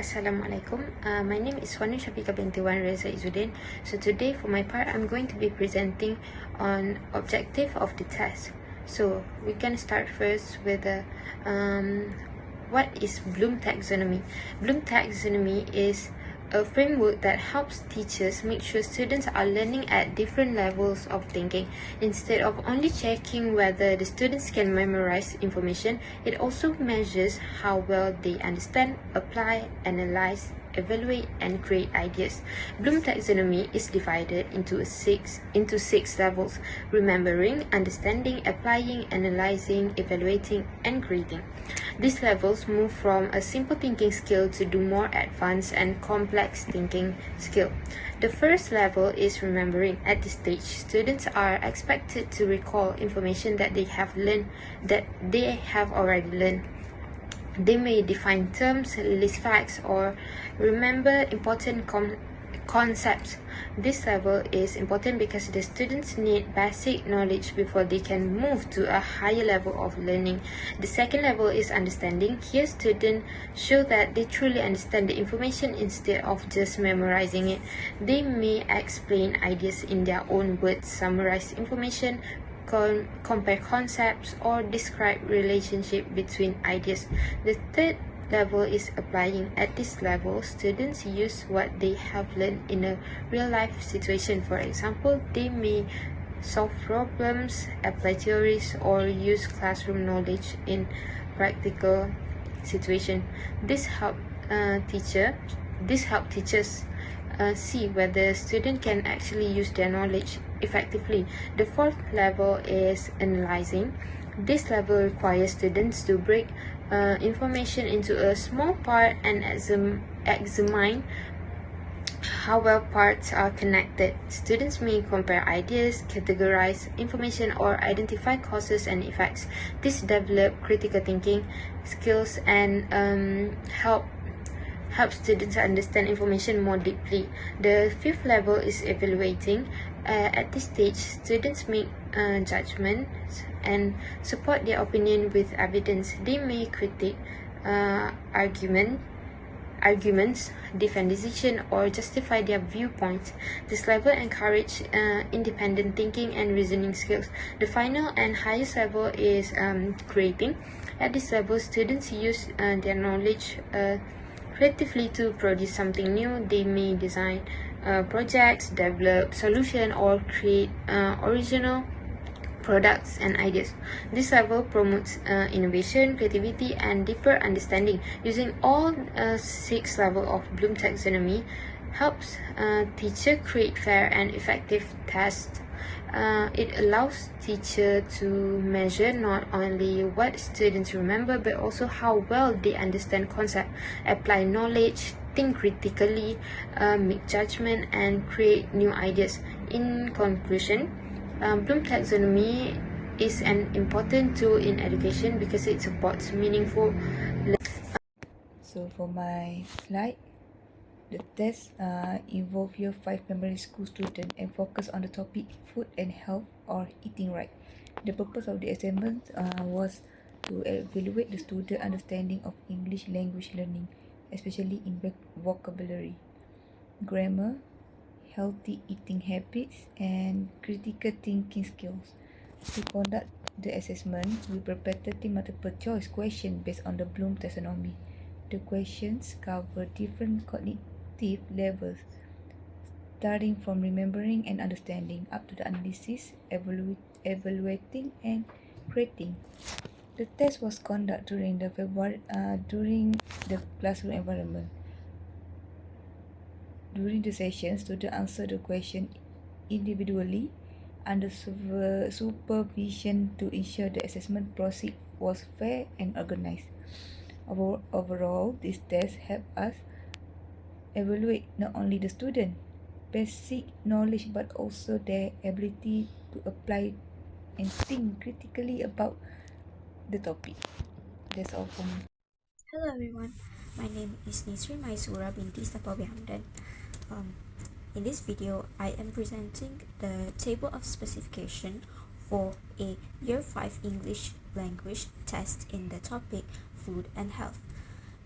Assalamualaikum. My name is Wani Shafika binti Wan Reza Izzuddin. So today for my part, I'm going to be presenting on objective of the test. So we can start first with what is Bloom taxonomy. Bloom taxonomy is a framework that helps teachers make sure students are learning at different levels of thinking. Instead of only checking whether the students can memorize information, it also measures how well they understand, apply, analyze, evaluate, and create ideas. Bloom taxonomy is divided into six levels: remembering, understanding, applying, analyzing, evaluating, and creating. These levels move from a simple thinking skill to do more advanced and complex thinking skill. The first level is remembering. At this stage, students are expected to recall information that they have already learned. They may define terms, list facts, or remember important concepts. This level is important because the students need basic knowledge before they can move to a higher level of learning. The second level is understanding. Here, students show that they truly understand the information instead of just memorizing it. They may explain ideas in their own words, summarize information, compare concepts, or describe relationship between ideas. The third level is applying. At this level, students use what they have learned in a real-life situation. For example, they may solve problems, apply theories, or use classroom knowledge in practical situation. This help teachers see whether students can actually use their knowledge effectively. The fourth level is analyzing. This level requires students to break information into a small part and examine how well parts are connected. Students may compare ideas, categorize information, or identify causes and effects. This develop critical thinking skills and help students understand information more deeply. The fifth level is evaluating. At this stage, students make judgments and support their opinion with evidence. They may critique arguments, defend decision, or justify their viewpoints. This level encourages independent thinking and reasoning skills. The final and highest level is creating. At this level, students use their knowledge creatively to produce something new. They may design projects, develop solutions, or create original products and ideas. This level promotes innovation, creativity, and deeper understanding. Using all six levels of Bloom taxonomy helps teacher create fair and effective tests. It allows teacher to measure not only what students remember but also how well they understand concept, apply knowledge, think critically, make judgment, and create new ideas. In conclusion, Bloom taxonomy is an important tool in education because it supports meaningful learning. So for my slide, the test involve your 5 primary school students and focus on the topic food and health or eating right. The purpose of the assessment was to evaluate the student understanding of English language learning, especially in vocabulary, grammar, healthy eating habits, and critical thinking skills. To conduct the assessment, we prepared 30 multiple choice questions based on the Bloom taxonomy. The questions cover different cognitive levels, starting from remembering and understanding up to the analysis, evaluating, and creating. The test was conducted during the classroom environment. During the session, students answered the question individually under supervision to ensure the assessment process was fair and organized. Overall, this test helped us evaluate not only the student basic knowledge but also their ability to apply and think critically about the topic. That's all for me. Hello everyone, my name is Nisri Maisura binti Sapawi Hamdan. In this video, I am presenting the table of specification for a Year 5 English language test in the topic food and health.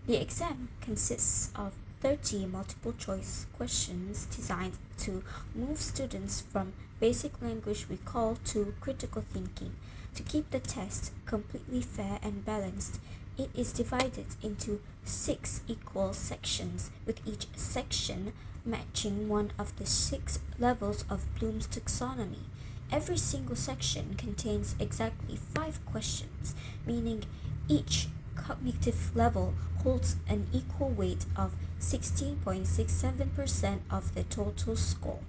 The exam consists of 30 multiple choice questions designed to move students from basic language recall to critical thinking. To keep the test completely fair and balanced, it is divided into 6 equal sections, with each section matching one of the 6 levels of Bloom's taxonomy. Every single section contains exactly 5 questions, meaning each cognitive level holds an equal weight of 16.67% of the total score.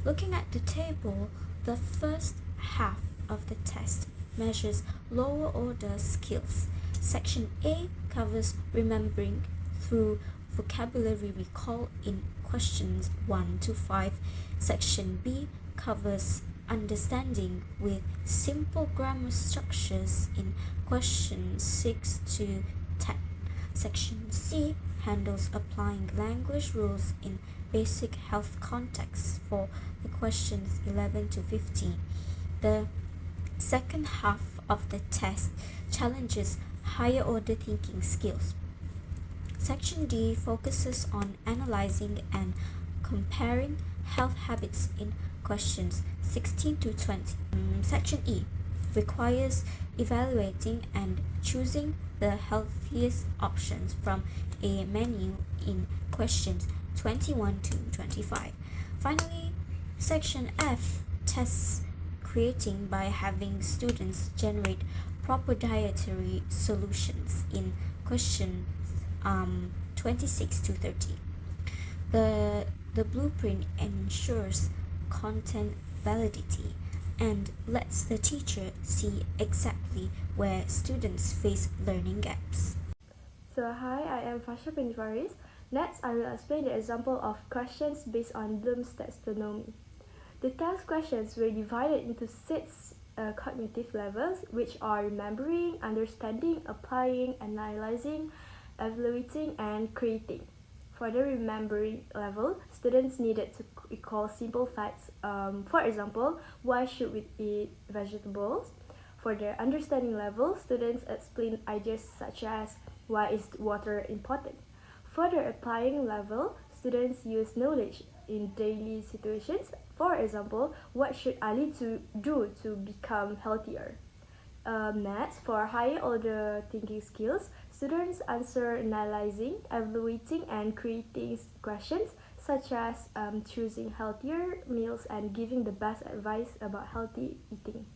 Looking at the table, the first half of the test measures lower order skills. Section A covers remembering through vocabulary recall in questions 1 to 5. Section B covers understanding with simple grammar structures in questions 6 to 10. Section C handles applying language rules in basic health contexts for the questions 11 to 15. The second half of the test challenges higher order thinking skills. Section D focuses on analyzing and comparing health habits in questions 16 to 20. Section E requires evaluating and choosing the healthiest options from a menu in questions 21 to 25. Finally, Section F tests creating by having students generate proper dietary solutions in questions 26 to 30. The blueprint ensures content validity and lets the teacher see exactly where students face learning gaps. So hi, I am Fasha bin Faris. Next, I will explain the example of questions based on Bloom's taxonomy. The test questions were divided into 6 cognitive levels, which are remembering, understanding, applying, analyzing, evaluating, and creating. For the remembering level, students needed to recall simple facts. For example, why should we eat vegetables? For the understanding level, students explain ideas such as why is water important? For the applying level, students use knowledge in daily situations. For example, what should Ali do to become healthier? Maths, for higher order thinking skills, students answer analyzing, evaluating, and creating questions such as choosing healthier meals and giving the best advice about healthy eating.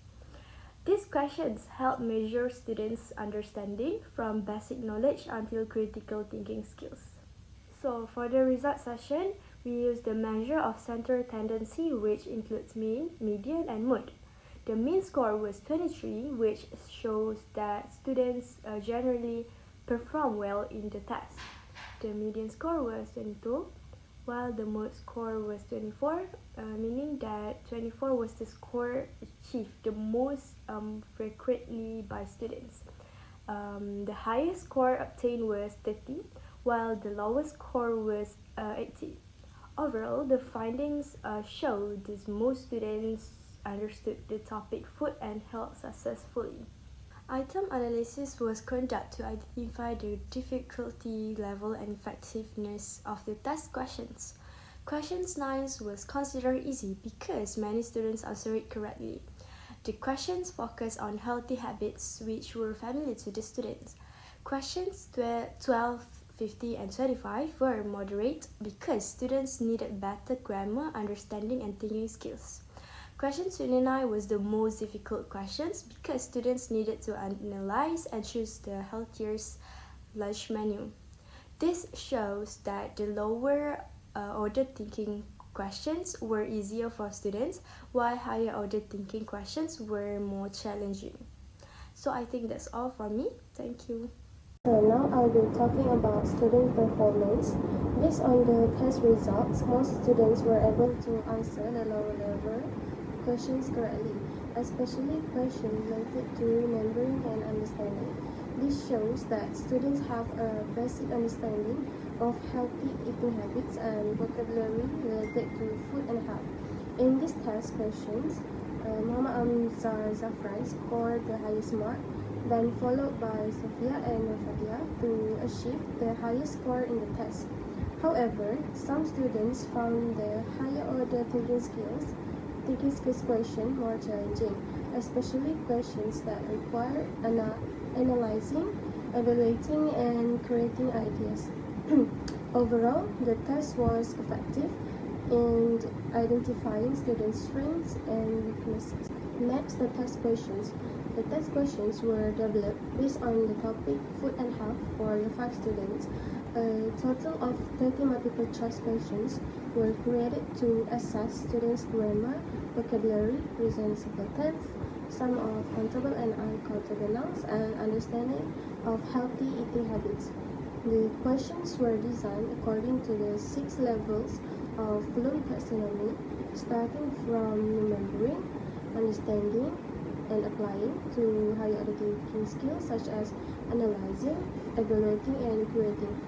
These questions help measure students' understanding from basic knowledge until critical thinking skills. So for the result session, we use the measure of center tendency, which includes mean, median, and mode. The mean score was 23, which shows that students generally perform well in the test. The median score was 22, while the mode score was 24, meaning that 24 was the score achieved the most frequently by students. The highest score obtained was 30, while the lowest score was 80. Overall, the findings show that most students understood the topic food and health successfully. Item analysis was conducted to identify the difficulty level and effectiveness of the test questions. Questions 9 was considered easy because many students answered it correctly. The questions focused on healthy habits which were familiar to the students. Questions 12, 50, and 25 were moderate because students needed better grammar, understanding, and thinking skills. Question 29 was the most difficult questions because students needed to analyze and choose the healthiest lunch menu. This shows that the lower order thinking questions were easier for students, while higher order thinking questions were more challenging. So I think that's all for me. Thank you. So now I'll be talking about student performance. Based on the test results, most students were able to answer the lower level questions correctly, especially questions related to remembering and understanding. This shows that students have a basic understanding of healthy eating habits and vocabulary related to food and health. In these test questions, Muhammad Amzar Zafran scored the highest mark then followed by Sophia and Fadia to achieve the highest score in the test. However, some students found the higher order thinking skills question more challenging, especially questions that require analyzing, evaluating, and creating ideas. Overall, the test was effective in identifying students' strengths and weaknesses. Next, the test questions. The test questions were developed based on the topic food and health for the 5 students. A total of 30 multiple choice questions were created to assess students' grammar, vocabulary, reasoning simple tense, sum of countable and uncountable nouns, and understanding of healthy eating habits. The questions were designed according to the 6 levels of Bloom taxonomy, starting from remembering, understanding, and applying to higher order thinking skills such as analyzing, evaluating, and creating.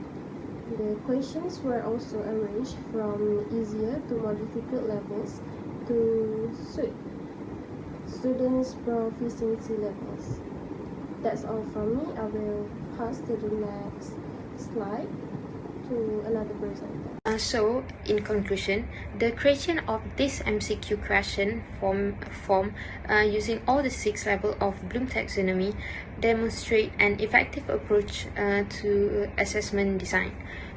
The questions were also arranged from easier to more difficult levels to suit students' proficiency levels. That's all from me. I will pass to the next slide to another presenter. So, in conclusion, the creation of this MCQ question form using all the 6 levels of Bloom taxonomy demonstrate an effective approach to assessment design.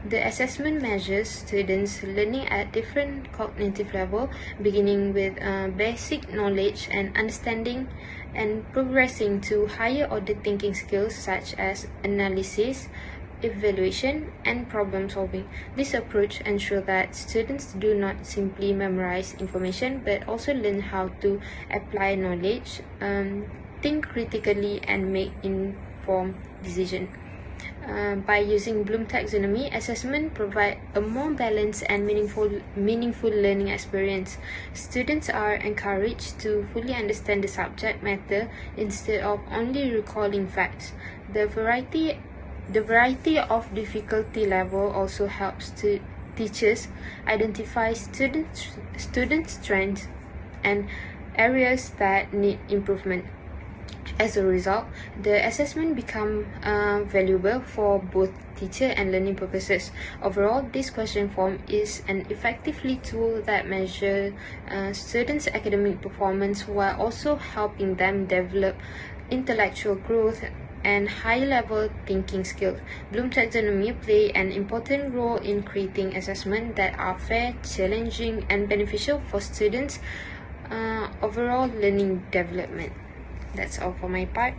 The assessment measures students' learning at different cognitive levels, beginning with basic knowledge and understanding and progressing to higher order thinking skills such as analysis, evaluation, and problem solving. This approach ensures that students do not simply memorize information but also learn how to apply knowledge, think critically, and make informed decisions. By using Bloom taxonomy, assessment provides a more balanced and meaningful learning experience. Students are encouraged to fully understand the subject matter instead of only recalling facts. The variety of difficulty level also helps to teachers identify students' strengths and areas that need improvement. As a result, the assessment becomes valuable for both teacher and learning purposes. Overall, this question form is an effective tool that measures students' academic performance while also helping them develop intellectual growth and high-level thinking skills. Bloom taxonomy play an important role in creating assessments that are fair, challenging, and beneficial for students' overall learning development. That's all for my part.